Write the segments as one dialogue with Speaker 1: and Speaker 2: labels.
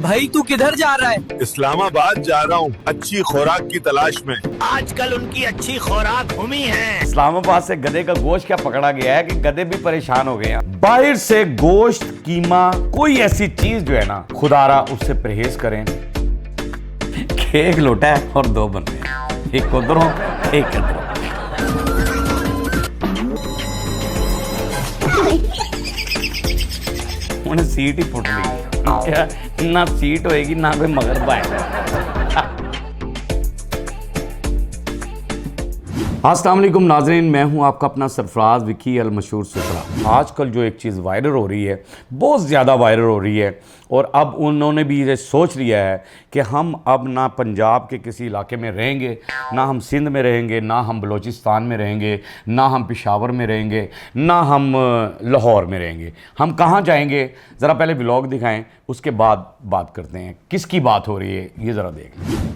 Speaker 1: भाई तू किधर जा रहा है?
Speaker 2: इस्लामाबाद जा रहा हूँ अच्छी खुराक की तलाश में।
Speaker 3: आजकल उनकी अच्छी खुराक हुमी है।
Speaker 4: इस्लामाबाद से गधे का गोश्त क्या पकड़ा गया है कि गधे भी परेशान हो गए हैं। बाहर से गोश्त, कीमा, कोई ऐसी चीज जो है ना, खुदारा उससे परहेज करें। एक लोटा है और दो बन रहे हैं, एक उधरों एक इधरों। उन्हें सीट ही फुट ली, क्या ना सीट होएगी ना कोई मगर पाएगा। अस्सलाम वालेकुम नाज़रीन, मैं हूं आपका अपना सरफराज विकी अल मशहूर सुथरा। आजकल जो एक चीज़ वायरल हो रही है, बहुत ज़्यादा वायरल हो रही है, और अब उन्होंने भी ये सोच लिया है कि हम अब ना पंजाब के किसी इलाके में रहेंगे, ना हम सिंध में रहेंगे, ना हम बलूचिस्तान में रहेंगे, ना हम पेशावर में रहेंगे, ना हम लाहौर में रहेंगे। हम कहाँ जाएंगे? ज़रा पहले व्लॉग दिखाएं, उसके बाद बात करते हैं। किसकी बात हो रही है ये ज़रा देख लें।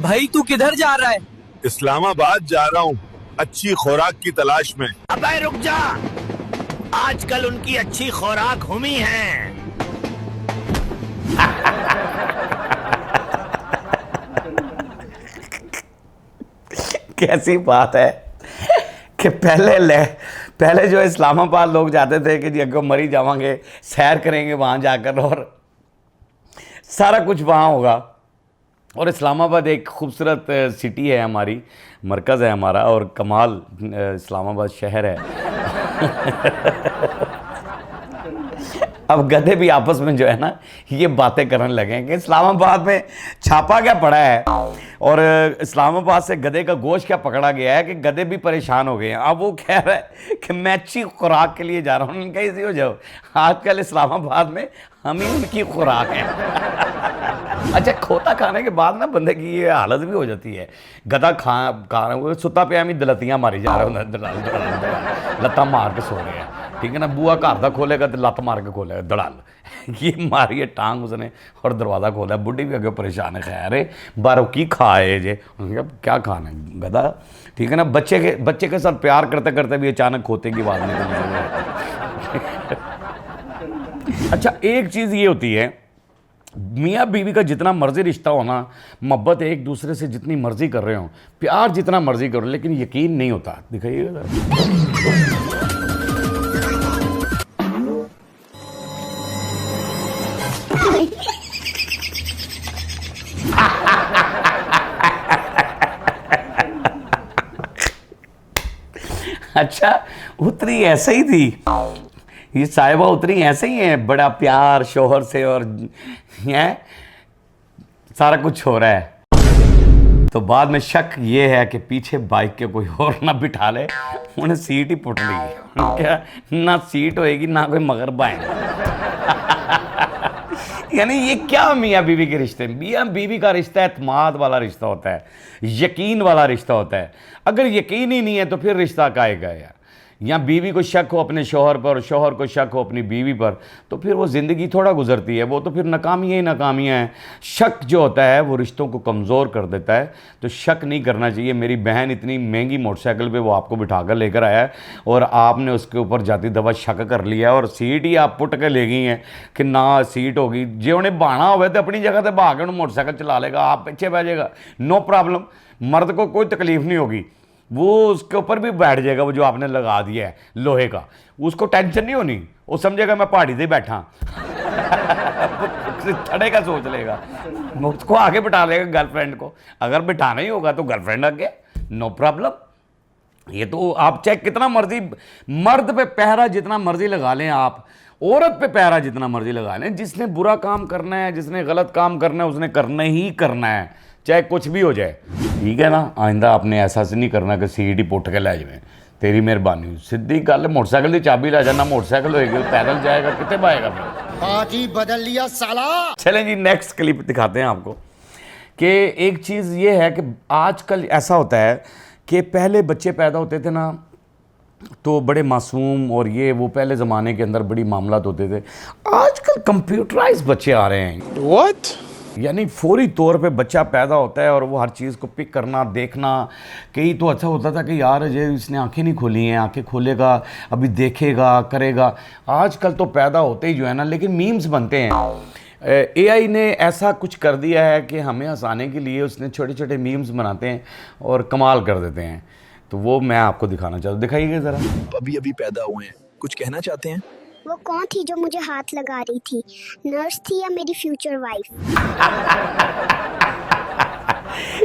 Speaker 1: भाई तू किधर जा रहा है?
Speaker 2: इस्लामाबाद जा रहा हूँ अच्छी खुराक की तलाश में।
Speaker 3: अबे रुक जा, आजकल उनकी अच्छी खुराक हुमी है।
Speaker 4: कैसी बात है कि पहले जो इस्लामाबाद लोग जाते थे कि जी अगर मरी जावांगे, सैर करेंगे वहाँ जाकर और सारा कुछ वहाँ होगा। और इस्लामाबाद एक खूबसूरत सिटी है, हमारी मरकज़ है हमारा, और कमाल इस्लामाबाद शहर है। अब गधे भी आपस में जो है ना, ये बातें करने लगे कि इस्लामाबाद में छापा क्या पड़ा है, और इस्लामाबाद से गधे का गोश्त क्या पकड़ा गया है कि गधे भी परेशान हो गए हैं। अब वो कह रहा है कि मैं अच्छी खुराक के लिए जा रहा हूँ। उनका इसी हो जाओ, आजकल इस्लामाबाद में हम ही उनकी खुराक है। अच्छा, खोता खाने के बाद ना बंदे की ये हालत भी हो जाती है। गधा खा रहे हो, सुता पे हमें दलतियाँ मारी जा रहे हो, लत्ता मार के सो रहे हैं, ठीक है ना। बुआ घर का खोलेगा तो लत मार के खोलेगा, दड़ाल ये मारी है टांग उसने और दरवाज़ा खोला। बुढ़ी भी अगे परेशान है, खैर है बारो की खाए जे, क्या खाना है गधा, ठीक है ना। बच्चे के साथ प्यार करते करते भी अचानक खोते की आवाज़ निकल। अच्छा, एक चीज़ ये होती है, मियाँ बीवी का जितना मर्जी रिश्ता हो ना, मोहब्बत एक दूसरे से जितनी मर्जी कर रहे हो, प्यार जितना मर्जी करो, लेकिन यकीन नहीं होता। दिखाइएगा। अच्छा, उतरी ऐसे ही थी ये साहिबा, उतरी ऐसे ही है, बड़ा प्यार शोहर से, और है सारा कुछ हो रहा है। तो बाद में शक ये है कि पीछे बाइक के कोई और ना बिठा ले, उन्हें सीट ही पुट ली। क्या ना सीट होएगी ना कोई मगर पाएगा। यानी ये क्या मियाँ बीवी के रिश्ते? मियाँ बीवी का रिश्ता एतमाद वाला रिश्ता होता है, यकीन वाला रिश्ता होता है। अगर यकीन ही नहीं है तो फिर रिश्ता काएगा यार। या बीवी को शक हो अपने शोहर पर, शोहर को शक हो अपनी बीवी पर, तो फिर वो ज़िंदगी थोड़ा गुजरती है, वो तो फिर नाकामियाँ ही नाकामियाँ हैं। शक जो होता है वो रिश्तों को कमज़ोर कर देता है, तो शक नहीं करना चाहिए। मेरी बहन इतनी महंगी मोटरसाइकिल पे वो आपको बिठा कर लेकर आया है, और आपने उसके ऊपर जाती दफ़ा शक कर लिया, और सीट ही आप पुट के ले गई हैं कि ना सीट होगी। जो उन्हें बहाना हुआ तो अपनी जगह से भाग के मोटरसाइकिल चला लेगा, आप पीछे बैठ जाएगा, नो प्रॉब्लम, मर्द को कोई तकलीफ नहीं होगी, वो उसके ऊपर भी बैठ जाएगा। वो जो आपने लगा दिया है लोहे का, उसको टेंशन नहीं होनी, वो समझेगा मैं पहाड़ी से बैठा। थड़े का सोच लेगा, उसको आगे बिठा लेगा गर्लफ्रेंड को। अगर बिठाना ही होगा तो गर्लफ्रेंड आगे, नो प्रॉब्लम। ये तो आप चाहे कितना मर्जी मर्द पे पहरा जितना मर्जी लगा लें, आप औरत पे पहरा जितना मर्जी लगा लें, जिसने बुरा काम करना है, जिसने गलत काम करना है, उसने करना ही करना है, चाहे कुछ भी हो जाए, ठीक है ना। आइंदा आपने ऐसा से नहीं करना कि सीट ही पुट के लै जाए, तेरी मेहरबानी। सीधी गल, मोटरसाइकिल की चाबी ला जाना, मोटरसाइकिल होएगी, पैदल जाएगा, कितने पाएगा फिर?
Speaker 3: पार्टी बदल लिया साला।
Speaker 4: चलें जी, नेक्स्ट क्लिप दिखाते हैं आपको कि एक चीज़ ये है कि आजकल ऐसा होता है कि पहले बच्चे पैदा होते थे ना, तो बड़े मासूम, और ये वो पहले ज़माने के अंदर बड़ी मामलात होते थे। आजकल कंप्यूटराइज बच्चे आ रहे हैं।
Speaker 2: What?
Speaker 4: यानी फौरी तौर पे बच्चा पैदा होता है और वो हर चीज़ को पिक करना, देखना। कई तो अच्छा होता था कि यार ये इसने आंखें नहीं खोली हैं, आंखें खोलेगा, अभी देखेगा, करेगा। आजकल तो पैदा होते ही जो है ना, लेकिन मीम्स बनते हैं। एआई ने ऐसा कुछ कर दिया है कि हमें हंसाने के लिए उसने छोटे छोटे मीम्स बनाते हैं और कमाल कर देते हैं। तो वो मैं आपको दिखाना चाहता हूँ, दिखाइएगा ज़रा।
Speaker 5: अभी अभी पैदा हुए हैं, कुछ कहना चाहते हैं?
Speaker 6: वो कौन थी जो मुझे हाथ लगा रही थी? नर्स थी या मेरी फ्यूचर वाइफ?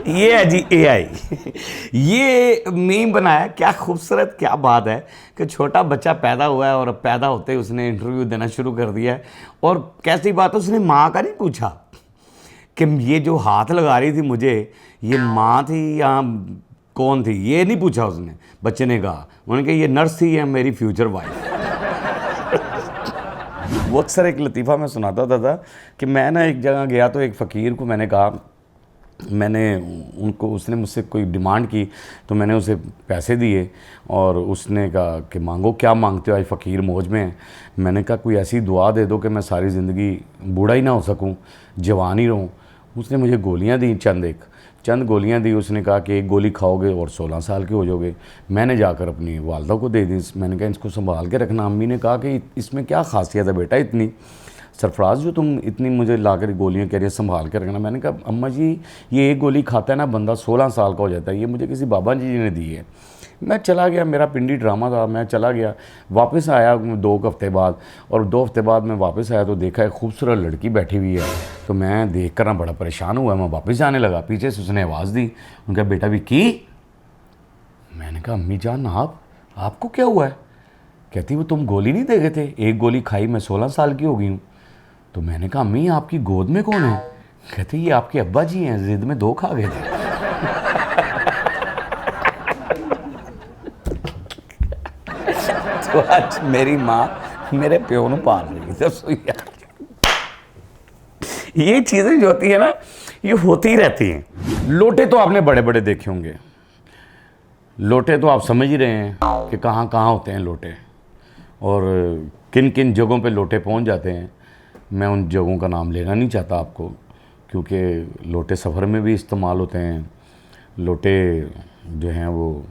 Speaker 4: ये है जी एआई। ये मीम बनाया, क्या खूबसूरत, क्या बात है कि छोटा बच्चा पैदा हुआ है और पैदा होते ही उसने इंटरव्यू देना शुरू कर दिया है। और कैसी बात है, उसने माँ का नहीं पूछा कि ये जो हाथ लगा रही थी मुझे, ये माँ थी या कौन थी, ये नहीं पूछा उसने। बच्चे ने कहा, उन्होंने कहा ये नर्स थी या मेरी फ्यूचर वाइफ। वो अक्सर एक लतीफ़ा मैं सुनाता था कि मैं ना एक जगह गया तो एक फ़कीर को मैंने कहा, मैंने उनको, उसने मुझसे कोई डिमांड की तो मैंने उसे पैसे दिए और उसने कहा कि मांगो, क्या मांगते हो, आज फ़कीर मौज में है। मैंने कहा कोई ऐसी दुआ दे दो कि मैं सारी ज़िंदगी बूढ़ा ही ना हो सकूं, जवान ही रहूं। उसने मुझे गोलियां दी, चंद गोलियां दी। उसने कहा कि एक गोली खाओगे और 16 साल के हो जाओगे। मैंने जाकर अपनी वालदा को दे दी। मैंने कहा इसको संभाल के रखना। अम्मी ने कहा कि इसमें क्या खासियत है बेटा इतनी, सरफराज जो तुम इतनी मुझे लाकर गोलियां कह रही है संभाल के रखना। मैंने कहा अम्मा जी ये एक गोली खाता है ना बंदा 16 साल का हो जाता है, ये मुझे किसी बाबा जी ने दी है। मैं चला गया, मेरा पिंडी ड्रामा था, मैं चला गया। वापस आया 2 हफ्ते बाद, और 2 हफ्ते बाद मैं वापस आया तो देखा एक खूबसूरत लड़की बैठी हुई है। तो मैं देख कर ना बड़ा परेशान हुआ, मैं वापस जाने लगा। पीछे से उसने आवाज़ दी, उनका बेटा भी की। मैंने कहा अम्मी जान आपको क्या हुआ है? कहती वो तुम गोली नहीं दे गए थे, एक गोली खाई मैं 16 साल की हो गई हूँ। तो मैंने कहा अम्मी आपकी गोद में कौन है? कहते ये आपके अब्बा जी हैं, जिद में 2 खा गए थे। तो आज मेरी माँ मेरे प्यो ਨੂੰ पाल रही है। ये चीज़ें जो होती है ना, ये होती ही रहती हैं। लोटे तो आपने बड़े बड़े देखे होंगे, लोटे तो आप समझ ही रहे हैं कि कहाँ कहाँ होते हैं लोटे और किन किन जगहों पे लोटे पहुँच जाते हैं। मैं उन जगहों का नाम लेना नहीं चाहता आपको, क्योंकि लोटे सफ़र में भी इस्तेमाल होते हैं। लोटे जो हैं वो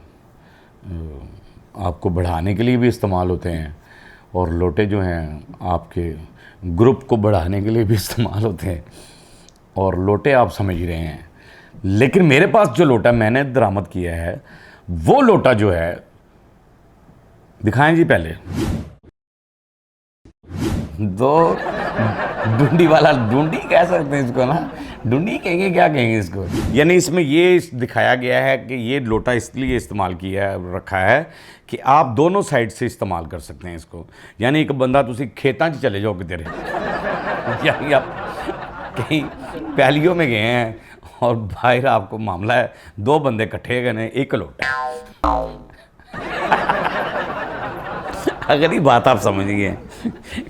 Speaker 4: आपको बढ़ाने के लिए भी इस्तेमाल होते हैं, और लोटे जो हैं आपके ग्रुप को बढ़ाने के लिए भी इस्तेमाल होते हैं। और लोटे आप समझ ही रहे हैं। लेकिन मेरे पास जो लोटा मैंने दरामद किया है, वो लोटा जो है, दिखाएं जी पहले। दो डूंडी वाला, डूंडी कह सकते हैं इसको ना, डूंडी कहेंगे, क्या कहेंगे इसको। यानी इसमें ये दिखाया गया है कि ये लोटा इसलिए इस्तेमाल किया है, रखा है कि आप दोनों साइड से इस्तेमाल कर सकते हैं इसको। यानी एक बंदा तुसी खेतां 'च चले जाओ किधर, यानी आप कहीं पैलियों में गए हैं और बाहर आपको मामला है, 2 बंदे इकट्ठे गए हैं, एक लोटा। अगर ये बात आप समझ गए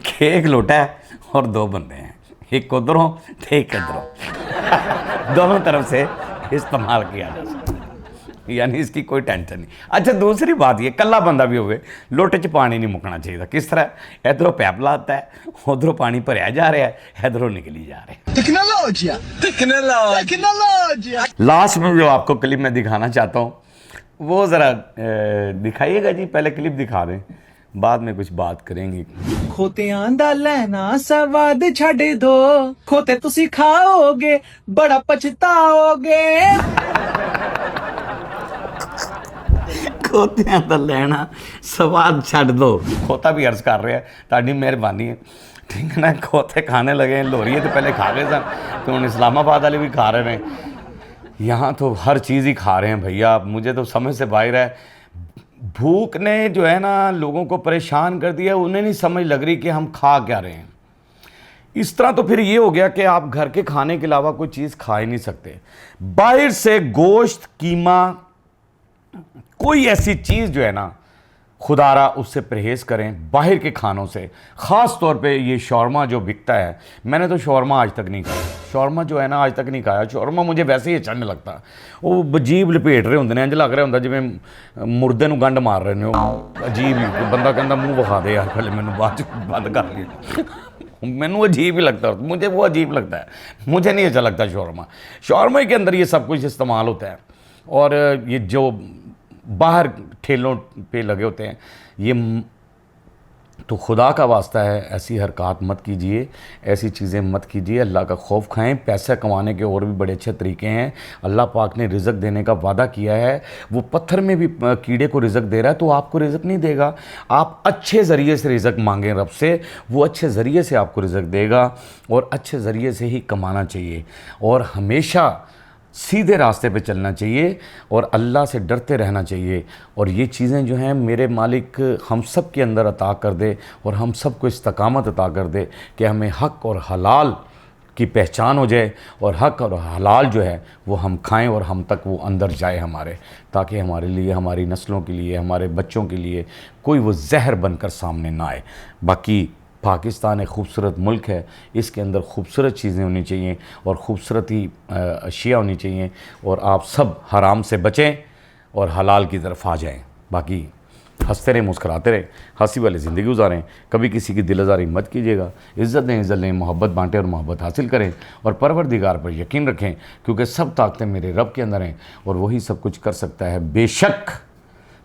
Speaker 4: कि एक लोटा है और 2 बंदे हैं, एक उधरों तो एक इधरों, दोनों तरफ से इस्तेमाल किया जा सकता है। यानी इसकी कोई टेंशन नहीं। अच्छा दूसरी बात ये, कल्ला बंदा भी होवे, लोटे 'च पानी नहीं मुकना चाहिए। किस तरह, इधरों पैप लाता है, उधरों पानी भरया जा रहा है, इधरों निकली जा रहा है। लास्ट में जो आपको क्लिप मैं दिखाना चाहता हूँ वो ज़रा दिखाइएगा जी। पहले क्लिप दिखा दें, बाद में कुछ बात करेंगे।
Speaker 1: ਖੋਤਿਆਂ ਦਾ ਲੈਣਾ ਸਵਾਦ ਛੱਡ ਦੋ, ਖੋਤੇ ਤੁਸੀਂ ਖਾਓਗੇ ਬੜਾ ਪਛਤਾਓਗੇ।
Speaker 4: ਖੋਤਿਆਂ ਦਾ ਲੈਣਾ ਸਵਾਦ ਛੱਡ दो। खोता भी अर्ज कर रहा है, ताड़ी मेहरबानी है, ठीक है ना। खोते खाने लगे हैं, लोरिये तो पहले खा गए सन, तो उन्हें इस्लामाबाद वाले भी खा रहे हैं। यहाँ तो हर चीज़ ही खा रहे हैं भैया। मुझे तो समझ से बाहर है। भूख ने जो है ना लोगों को परेशान कर दिया, उन्हें नहीं समझ लग रही कि हम खा क्या रहे हैं। इस तरह तो फिर ये हो गया कि आप घर के खाने के अलावा कोई चीज़ खा ही नहीं सकते। बाहर से गोश्त, कीमा, कोई ऐसी चीज़ जो है ना, खुदारा उससे परहेज़ करें बाहर के खानों से। ख़ास तौर पे ये शौरमा जो बिकता है, मैंने तो शौरमा आज तक नहीं खाया। शौरमा जो है ना आज तक नहीं खाया। शौरमा मुझे वैसे ही अच्छा नहीं लगता। वो अजीब लपेट रहे होंगे, इंज लग रहा होंगे जिवें मुर्दे नूं गंढ मार रहे ने। अजीब ही, बंदा कहता मूँह विखा दे यार, पहले मैनूं बाद च बंद कर लिया। मैनू अजीब ही लगता है, मुझे वो अजीब लगता है, मुझे नहीं अच्छा लगता शौरमा। शौरमा के अंदर ये सब कुछ इस्तेमाल होता है, और ये जो बाहर ठेलों पे लगे होते हैं ये, तो खुदा का वास्ता है ऐसी हरकत मत कीजिए, ऐसी चीज़ें मत कीजिए। अल्लाह का खौफ खाएं। पैसे कमाने के और भी बड़े अच्छे तरीके हैं। अल्लाह पाक ने रिज़्क देने का वादा किया है। वो पत्थर में भी कीड़े को रिज़्क दे रहा है, तो आपको रिज़्क नहीं देगा। आप अच्छे ज़रिए से रिज़्क मांगें रब से, वो अच्छे ज़रिए से आपको रिज़्क देगा, और अच्छे ज़रिए से ही कमाना चाहिए, और हमेशा सीधे रास्ते पे चलना चाहिए, और अल्लाह से डरते रहना चाहिए। और ये चीज़ें जो हैं मेरे मालिक हम सब के अंदर अता कर दे, और हम सब को इस्तकामत अता कर दे कि हमें हक़ और हलाल की पहचान हो जाए, और हक़ और हलाल जो है वो हम खाएं, और हम तक वो अंदर जाए हमारे, ताकि हमारे लिए, हमारी नस्लों के लिए, हमारे बच्चों के लिए कोई वो जहर बनकर सामने ना आए। बाकी पाकिस्तान एक खूबसूरत मुल्क है, इसके अंदर खूबसूरत चीज़ें होनी चाहिए, और खूबसूरत ही अशिया होनी चाहिए, और आप सब हराम से बचें और हलाल की तरफ आ जाएं। बाकी हंसते रहें, मुस्कुराते रहें, हंसी वाली ज़िंदगी गुजारें, कभी किसी की दिल आज़ारी मत कीजिएगा। इज़्ज़त दें, इज़्ज़त लें, मोहब्बत बांटें और मोहब्बत हासिल करें, और परवरदिगार पर यकीन रखें, क्योंकि सब ताकतें मेरे रब के अंदर हैं, और वही सब कुछ कर सकता है।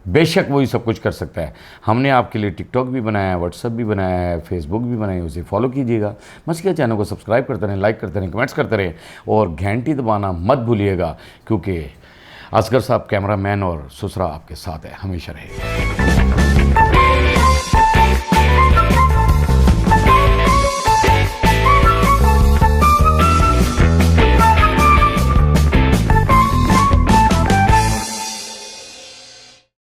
Speaker 4: बेशक वही सब कुछ कर सकता है। हमने आपके लिए टिकटॉक भी बनाया है, व्हाट्सएप भी बनाया है, फेसबुक भी बनाया है, उसे फॉलो कीजिएगा। मस्किया चैनल को सब्सक्राइब करते रहें, लाइक करते रहें, कमेंट्स करते रहें, और घंटी दबाना मत भूलिएगा, क्योंकि असगर साहब कैमरामैन और सुसरा आपके साथ है, हमेशा रहेगा।